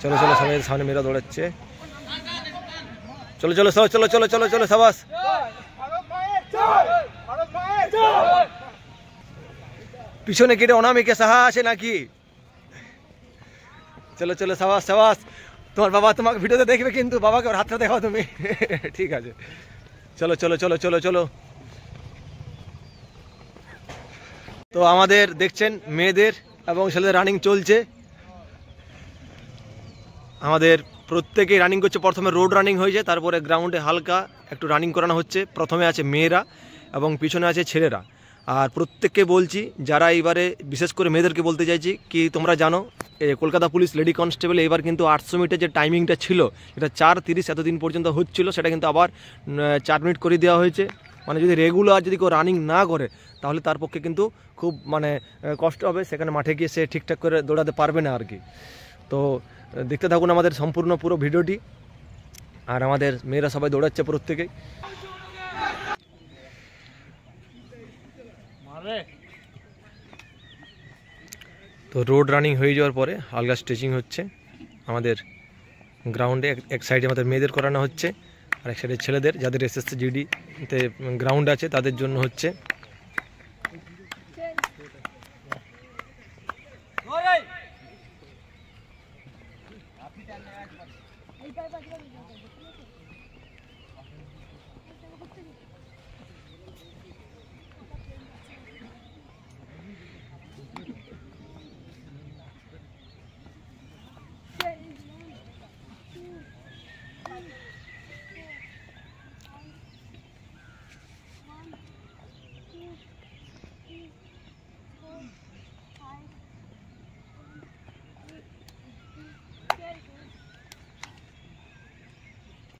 চলো চলো, সবাই সামনে মেয়েরা দৌড়াচ্ছে। চলো চলো চলো চলো চলো চলো চলো সাবাস। পিছনে কেটে অনামিকা সাহা আছে নাকি? চলো চলো সাবাস সাবাস। তোমার বাবা তোমাকে ভিডিওতে দেখবে কিন্তু, বাবাকে ওর হাতটা দেখাও তুমি। ঠিক আছে, চলো চলো চলো চলো চলো। তো আমাদের দেখছেন মেয়েদের এবং ছেলেদের রানিং চলছে। আমাদের প্রত্যেকেই রানিং করছে। প্রথমে রোড রানিং হয়েছে, তারপরে গ্রাউন্ডে হালকা একটু রানিং করানো হচ্ছে। প্রথমে আছে মেয়েরা এবং পিছনে আছে ছেলেরা। আর প্রত্যেককে বলছি, যারা এইবারে বিশেষ করে মেয়েদেরকে বলতে চাইছি কি, তোমরা জানো কলকাতা পুলিশ লেডি কনস্টেবল এবার কিন্তু 800 মিটার যে টাইমিংটা ছিল, এটা 4:30 এতদিন পর্যন্ত হচ্ছিল, সেটা কিন্তু আবার 4 মিনিট করে দেওয়া হয়েছে। মানে যদি রেগুলার যদি কেউ রানিং না করে তাহলে তার পক্ষে কিন্তু খুব মানে কষ্ট হবে, সেখানে মাঠে গিয়ে সে ঠিকঠাক করে দৌড়াতে পারবে না আর কি। তো দেখতে থাকুন আমাদের সম্পূর্ণ পুরো ভিডিওটি। আর আমাদের মেয়েরা সবাই দৌড়াচ্ছে প্রত্যেকেই। তো রোড রানিং হয়ে যাওয়ার পরে হালকা স্ট্রেচিং হচ্ছে আমাদের গ্রাউন্ডে। এক সাইডে আমাদের মেয়েদের করানো হচ্ছে, আর এক সাইডে ছেলেদের, যাদের এসএসসি জিডিতে গ্রাউন্ড আছে তাদের জন্য হচ্ছে।